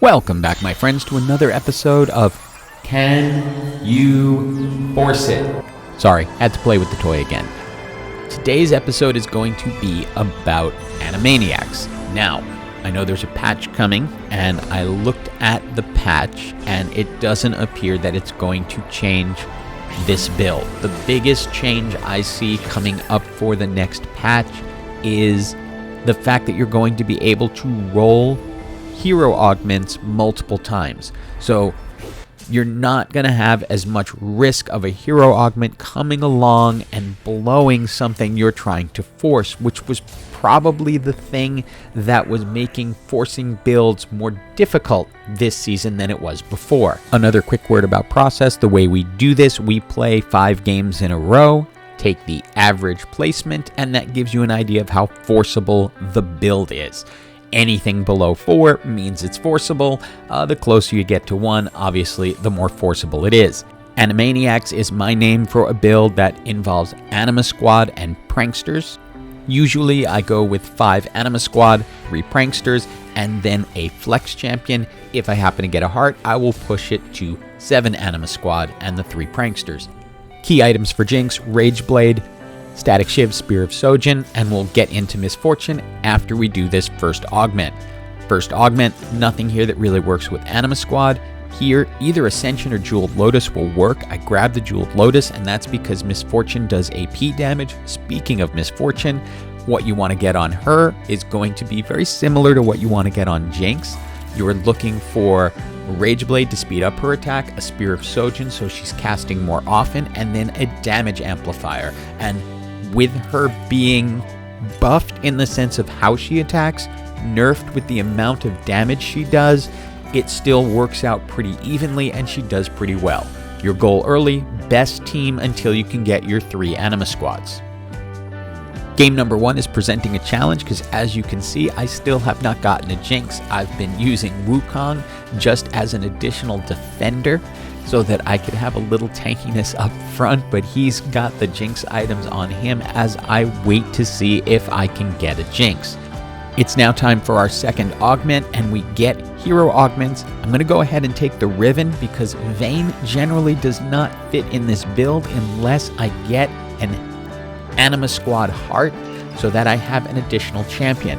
Welcome back, my friends, to another episode of Can You Force It? Sorry, had to play with the toy again. Today's episode is going to be about Animaniacs. Now, I know there's a patch coming, and I looked at the patch, and it doesn't appear that it's going to change this build. The biggest change I see coming up for the next patch is the fact that you're going to be able to roll hero augments multiple times. So you're not going to have as much risk of a hero augment coming along and blowing something you're trying to force, which was probably the thing that was making forcing builds more difficult this season than it was before. Another quick word about process. The way we do this, we play 5 games in a row, take the average placement, and that gives you an idea of how forcible the build is. Anything below 4 means it's forcible. The closer you get to 1, obviously, the more forcible it is. Animaniacs is my name for a build that involves Anima Squad and Pranksters. Usually I go with 5 Anima Squad, 3 Pranksters, and then a Flex Champion. If I happen to get a heart, I will push it to 7 Anima Squad and the 3 Pranksters. Key items for Jinx: Rage Blade, Static Shiv, Spear of Sojin, and we'll get into Misfortune after we do this first augment. First augment, nothing here that really works with Anima Squad. Here, either Ascension or Jeweled Lotus will work. I grabbed the Jeweled Lotus, and that's because Misfortune does AP damage. Speaking of Misfortune, what you want to get on her is going to be very similar to what you want to get on Jinx. You're looking for Rage Blade to speed up her attack, a Spear of Sojin so she's casting more often, and then a damage amplifier. And with her being buffed in the sense of how she attacks, nerfed with the amount of damage she does, it still works out pretty evenly and she does pretty well. Your goal early, best team until you can get your 3 Anima Squads. Game number 1 is presenting a challenge because, as you can see, I still have not gotten a Jinx. I've been using Wukong just as an additional defender so that I could have a little tankiness up front, but he's got the Jinx items on him as I wait to see if I can get a Jinx. It's now time for our second augment, and we get hero augments. I'm going to go ahead and take the Riven because Vayne generally does not fit in this build unless I get an Anima Squad heart so that I have an additional champion.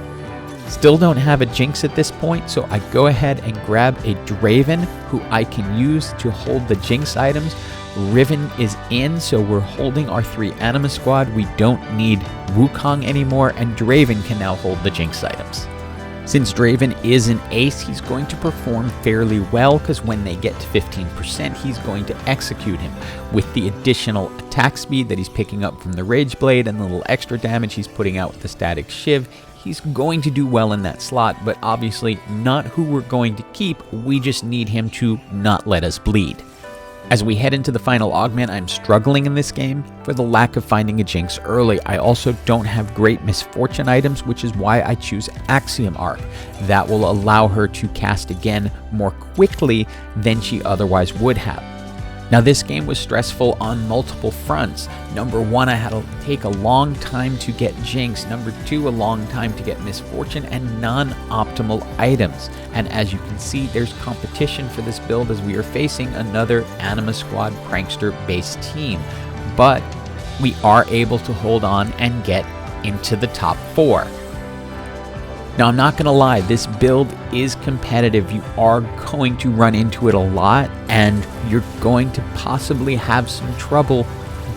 Still don't have a Jinx at this point, so I go ahead and grab a Draven who I can use to hold the Jinx items. Riven is in, so we're holding our 3 Anima Squad. We don't need Wukong anymore, and Draven can now hold the Jinx items. Since Draven is an ace, he's going to perform fairly well because when they get to 15%, he's going to execute him. With the additional attack speed that he's picking up from the Rage Blade and the little extra damage he's putting out with the Static Shiv, he's going to do well in that slot, but obviously not who we're going to keep. We just need him to not let us bleed. As we head into the final augment, I'm struggling in this game for the lack of finding a Jinx early. I also don't have great Misfortune items, which is why I choose Axiom Arc. That will allow her to cast again more quickly than she otherwise would have. Now, this game was stressful on multiple fronts. Number 1, I had to take a long time to get Jinx. Number 2, a long time to get Misfortune and non-optimal items. And as you can see, there's competition for this build as we are facing another Anima Squad Prankster-based team. But we are able to hold on and get into the top 4. Now, I'm not going to lie, this build is competitive. You are going to run into it a lot, and you're going to possibly have some trouble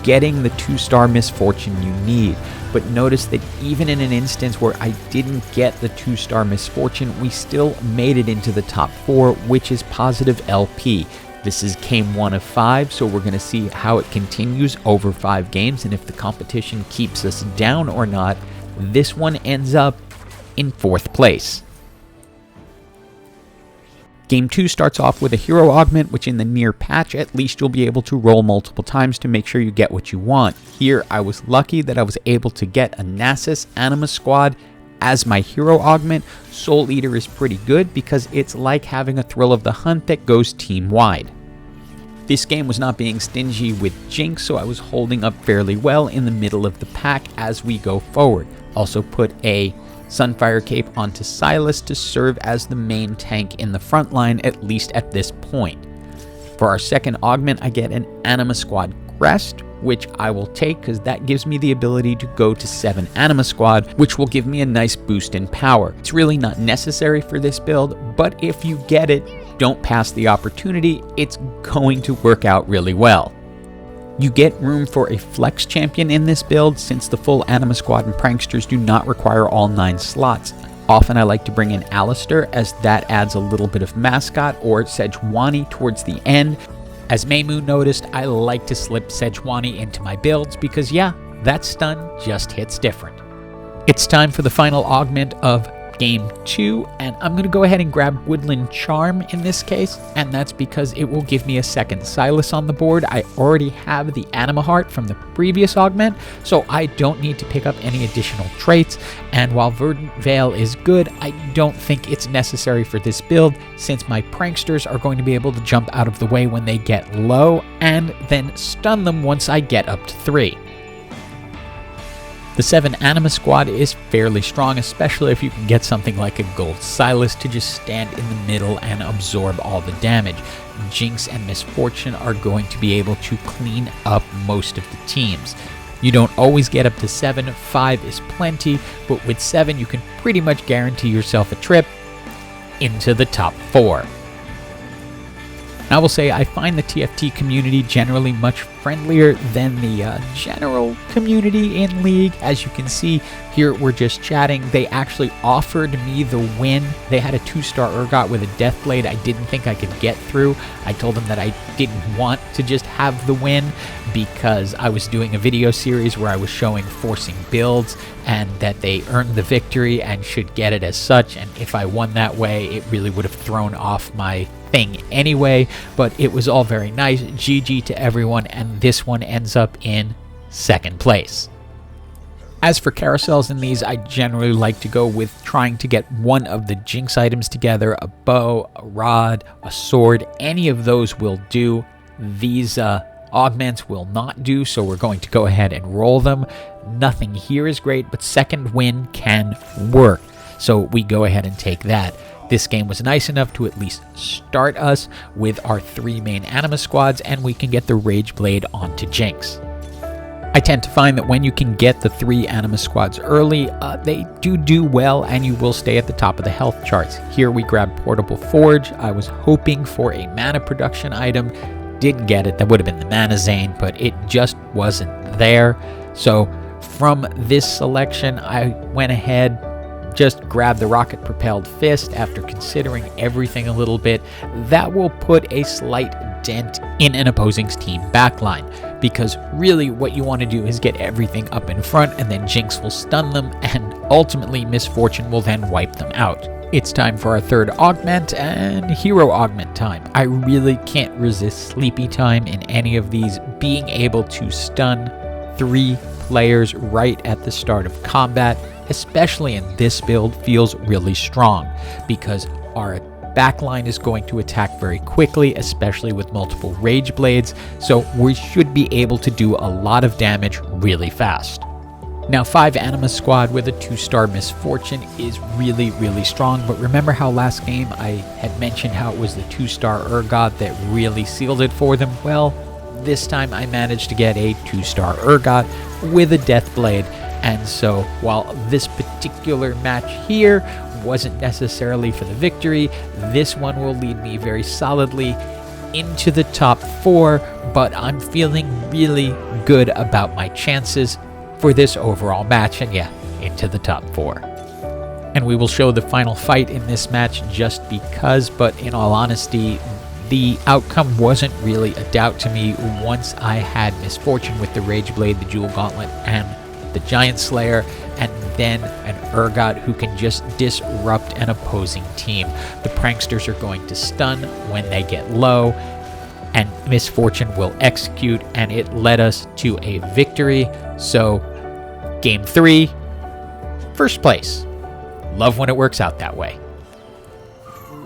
getting the 2-star Misfortune you need. But notice that even in an instance where I didn't get the 2-star Misfortune, we still made it into the top 4, which is positive LP. This is game 1 of 5, so we're going to see how it continues over 5 games, and if the competition keeps us down or not. This one ends up in 4th place. Game 2 starts off with a hero augment, which in the near patch, at least you'll be able to roll multiple times to make sure you get what you want. Here, I was lucky that I was able to get a Nasus Anima Squad as my hero augment. Soul Eater is pretty good because it's like having a Thrill of the Hunt that goes team-wide. This game was not being stingy with Jinx, so I was holding up fairly well in the middle of the pack as we go forward. Also put a Sunfire Cape onto Silas to serve as the main tank in the front line, at least at this point. For our second augment, I get an Anima Squad Crest, which I will take because that gives me the ability to go to 7 Anima Squad, which will give me a nice boost in power. It's really not necessary for this build, but if you get it, don't pass the opportunity. It's going to work out really well. You get room for a flex champion in this build since the full Anima Squad and Pranksters do not require all 9 slots. Often I like to bring in Alistair as that adds a little bit of mascot, or Sejuani towards the end. As Maymu noticed, I like to slip Sejuani into my builds because yeah, that stun just hits different. It's time for the final augment of Game 2, and I'm going to go ahead and grab Woodland Charm in this case, and that's because it will give me a second Silas on the board. I already have the Anima Heart from the previous augment, so I don't need to pick up any additional traits, and while Verdant Veil is good, I don't think it's necessary for this build since my Pranksters are going to be able to jump out of the way when they get low, and then stun them once I get up to 3. The 7 Anima Squad is fairly strong, especially if you can get something like a Gold Silas to just stand in the middle and absorb all the damage. Jinx and Misfortune are going to be able to clean up most of the teams. You don't always get up to 7, 5 is plenty, but with 7 you can pretty much guarantee yourself a trip into the top 4. I will say I find the TFT community generally much friendlier than the general community in League. As you can see, here we're just chatting. They actually offered me the win. They had a 2-star Urgot with a Deathblade I didn't think I could get through. I told them that I didn't want to just have the win because I was doing a video series where I was showing forcing builds and that they earned the victory and should get it as such. And if I won that way, it really would have thrown off my thing anyway, but it was all very nice. GG to everyone, and this one ends up in 2nd place. As for carousels in these, I generally like to go with trying to get one of the Jinx items together, a bow, a rod, a sword, any of those will do. These augments will not do, so we're going to go ahead and roll them. Nothing here is great, but second win can work, so we go ahead and take that. This game was nice enough to at least start us with our 3 main Anima Squads, and we can get the Rage Blade onto Jinx. I tend to find that when you can get the 3 Anima Squads early, they do well, and you will stay at the top of the health charts. Here we grab Portable Forge. I was hoping for a mana production item, didn't get it. That would have been the Mana Zane, but it just wasn't there. So from this selection, I went ahead, just grab the rocket propelled fist after considering everything a little bit. That will put a slight dent in an opposing team backline, because really what you want to do is get everything up in front, and then Jinx will stun them, and ultimately Misfortune will then wipe them out. It's time for our 3rd augment and hero augment time. I really can't resist sleepy time in any of these. Being able to stun 3 players right at the start of combat, especially in this build, feels really strong because our backline is going to attack very quickly, especially with multiple Rage Blades, so we should be able to do a lot of damage really fast. Now 5 Anima Squad with a 2-star Misfortune is really strong, but remember how last game I had mentioned how it was the 2-star Urgot that really sealed it for them? Well, this time I managed to get a 2-star Urgot with a Deathblade. And so while this particular match here wasn't necessarily for the victory, this one will lead me very solidly into the top 4, but I'm feeling really good about my chances for this overall match, and yeah, into the top 4. And we will show the final fight in this match just because, but in all honesty, the outcome wasn't really a doubt to me once I had Misfortune with the Rage Blade, the Jewel Gauntlet, and the Giant Slayer, and then an Urgot who can just disrupt an opposing team. The Pranksters are going to stun when they get low, and Misfortune will execute, and it led us to a victory. So, Game 3, 1st place. Love when it works out that way.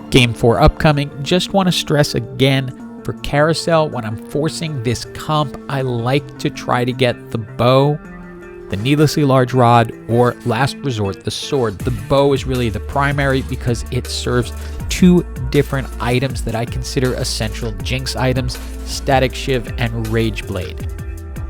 Game 4 upcoming. Just want to stress again, for Carousel, when I'm forcing this comp, I like to try to get the bow the needlessly large rod, or last resort, the sword. The bow is really the primary because it serves two different items that I consider essential jinx items, Static Shiv and Rage Blade.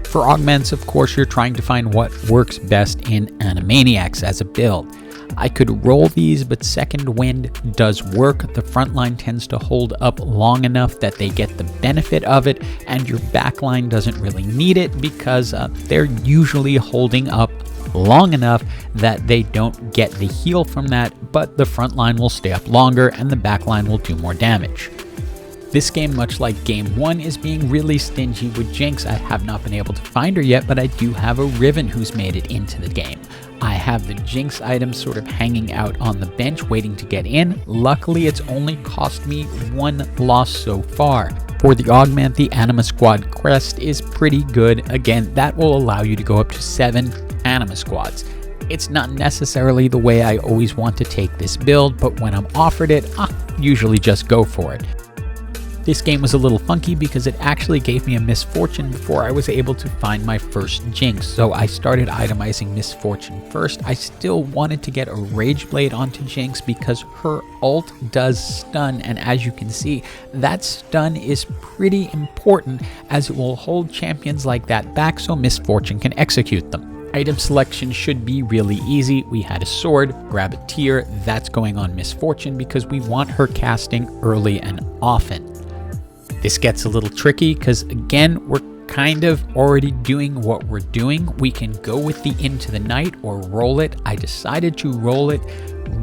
For augments, of course, you're trying to find what works best in Animaniacs as a build. I could roll these, but Second Wind does work. The front line tends to hold up long enough that they get the benefit of it, and your back line doesn't really need it because they're usually holding up long enough that they don't get the heal from that, but the front line will stay up longer and the back line will do more damage. This game, much like Game 1, is being really stingy with Jinx. I have not been able to find her yet, but I do have a Riven who's made it into the game. I have the Jinx items sort of hanging out on the bench waiting to get in. Luckily, it's only cost me one loss so far. For the augment, the Anima Squad crest is pretty good. Again, that will allow you to go up to 7 Anima Squads. It's not necessarily the way I always want to take this build, but when I'm offered it, I usually just go for it. This game was a little funky because it actually gave me a misfortune before I was able to find my first Jinx, so I started itemizing misfortune first. I still wanted to get a Rage Blade onto Jinx because her ult does stun, and as you can see, that stun is pretty important as it will hold champions like that back so misfortune can execute them. Item selection should be really easy. We had a sword, grab a tier, that's going on misfortune because we want her casting early and often. This gets a little tricky because, again, we're kind of already doing what we're doing. We can go with the Into the Night or roll it. I decided to roll it.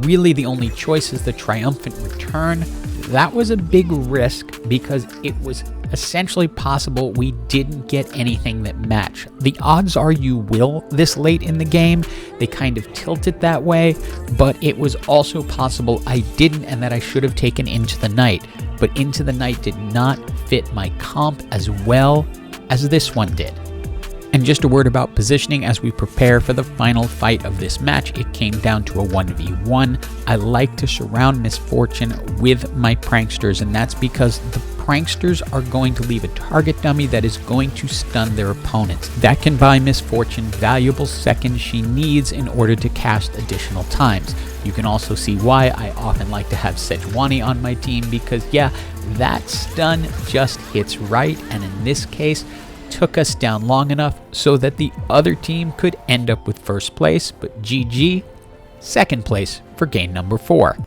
Really, the only choice is the Triumphant Return. That was a big risk because it was essentially possible we didn't get anything that matched. The odds are you will this late in the game. They kind of tilt it that way, but it was also possible I didn't and that I should have taken Into the Night. But Into the Night did not fit my comp as well as this one did. And just a word about positioning as we prepare for the final fight of this match. It came down to a 1v1. I like to surround misfortune with my pranksters, and that's because the pranksters are going to leave a target dummy that is going to stun their opponents. That can buy misfortune valuable seconds she needs in order to cast additional times. You can also see why I often like to have Sejuani on my team because, yeah, that stun just hits right, and in this case, took us down long enough so that the other team could end up with first place, but GG, second place for game number 4.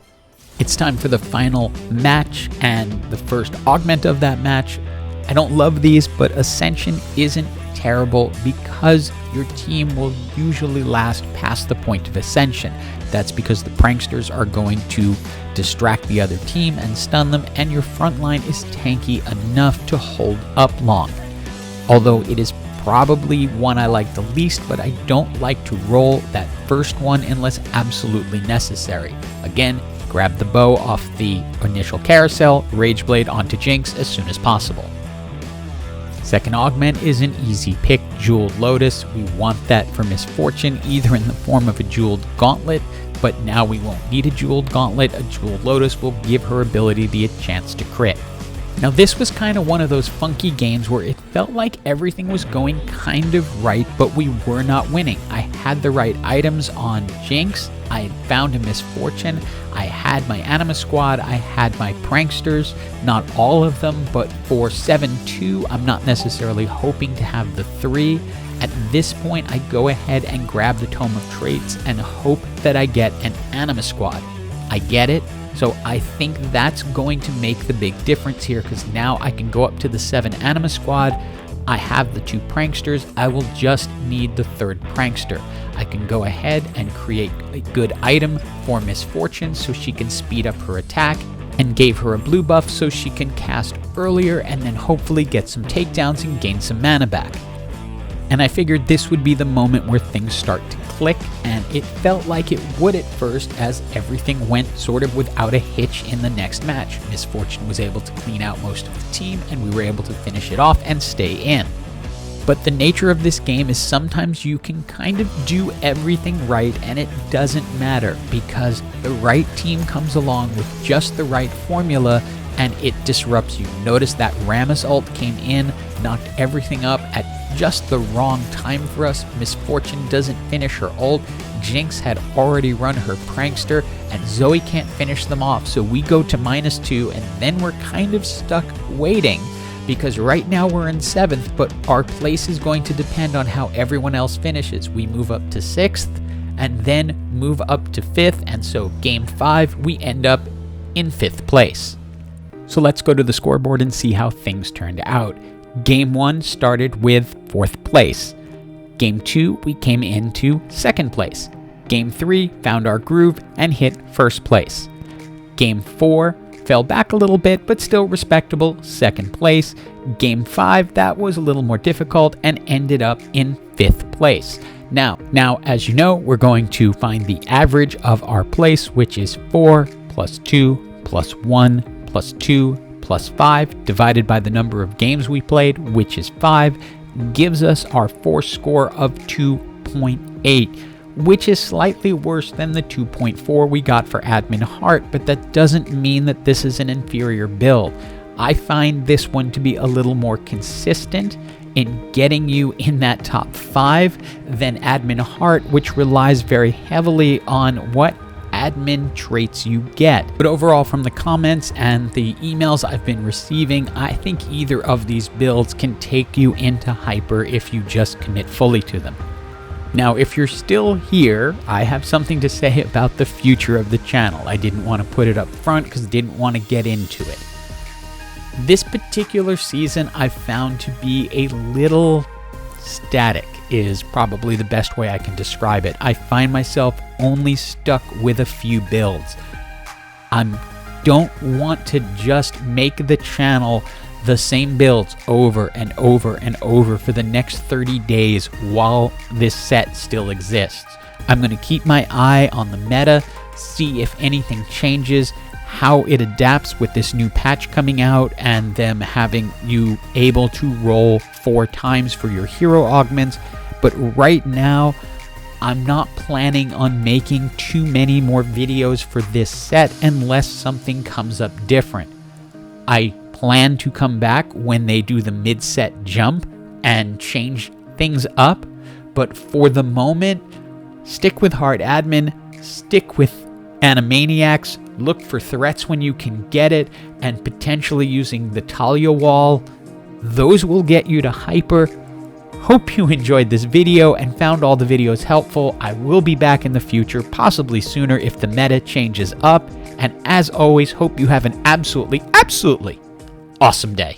It's time for the final match and the first augment of that match. I don't love these, but Ascension isn't terrible because your team will usually last past the point of Ascension. That's because the pranksters are going to distract the other team and stun them, and your front line is tanky enough to hold up long. Although it is probably one I like the least, but I don't like to roll that first one unless absolutely necessary. Again, grab the bow off the initial carousel, Rage Blade onto Jinx as soon as possible. Second augment is an easy pick, Jeweled Lotus. We want that for misfortune, either in the form of a Jeweled Gauntlet, but now we won't need a Jeweled Gauntlet. A Jeweled Lotus will give her ability the chance to crit. Now this was kind of one of those funky games where it felt like everything was going kind of right, but we were not winning. I had the right items on Jinx, I had found a misfortune, I had my Anima Squad, I had my pranksters, not all of them, but for 7-2, I'm not necessarily hoping to have the 3. At this point, I go ahead and grab the Tome of Traits and hope that I get an Anima Squad. I get it. So I think that's going to make the big difference here because now I can go up to the 7 Anima Squad. I have the 2 pranksters. I will just need the 3rd prankster. I can go ahead and create a good item for misfortune so she can speed up her attack, and gave her a blue buff so she can cast earlier and then hopefully get some takedowns and gain some mana back. And I figured this would be the moment where things start to click, and it felt like it would at first as everything went sort of without a hitch in the next match. Misfortune was able to clean out most of the team, and we were able to finish it off and stay in. But the nature of this game is sometimes you can kind of do everything right and it doesn't matter because the right team comes along with just the right formula and it disrupts you. Notice that Rammus ult came in, knocked everything up at just the wrong time for us. Misfortune doesn't finish her ult. Jinx had already run her prankster, and Zoe can't finish them off, so we go to -2, and then we're kind of stuck waiting, because right now we're in 7th, but our place is going to depend on how everyone else finishes. We move up to 6th, and then move up to 5th, and so game 5, we end up in 5th place. So let's go to the scoreboard and see how things turned out. Game 1 started with 4th place. Game 2, we came into 2nd place. Game 3, found our groove and hit 1st place. Game 4, fell back a little bit, but still respectable, 2nd place. Game 5, that was a little more difficult and ended up in 5th place. Now, as you know, we're going to find the average of our place, which is 4 plus 2 plus 1 plus 2 plus 5 divided by the number of games we played, which is 5, gives us our FORCE score of 2.8, which is slightly worse than the 2.4 we got for Admin Heart, but that doesn't mean that this is an inferior build. I find this one to be a little more consistent in getting you in that top 5 than Admin Heart, which relies very heavily on what admin traits you get. But overall, from the comments and the emails I've been receiving, I think either of these builds can take you into hyper if you just commit fully to them. Now, if you're still here, I have something to say about the future of the channel. I didn't want to put it up front because I didn't want to get into it. This particular season I've found to be a little static, is probably the best way I can describe it. I find myself only stuck with a few builds. I don't want to just make the channel the same builds over and over and over for the next 30 days while this set still exists. I'm going to keep my eye on the meta, see if anything changes, how it adapts with this new patch coming out and them having you able to roll 4 times for your hero augments. But right now, I'm not planning on making too many more videos for this set unless something comes up different. I plan to come back when they do the mid-set jump and change things up, but for the moment, stick with Hard Admin, stick with Animaniacs, look for threats when you can get it, and potentially using the Talia wall. Those will get you to hyper. Hope you enjoyed this video and found all the videos helpful. I will be back in the future, possibly sooner if the meta changes up. And as always, hope you have an absolutely awesome day.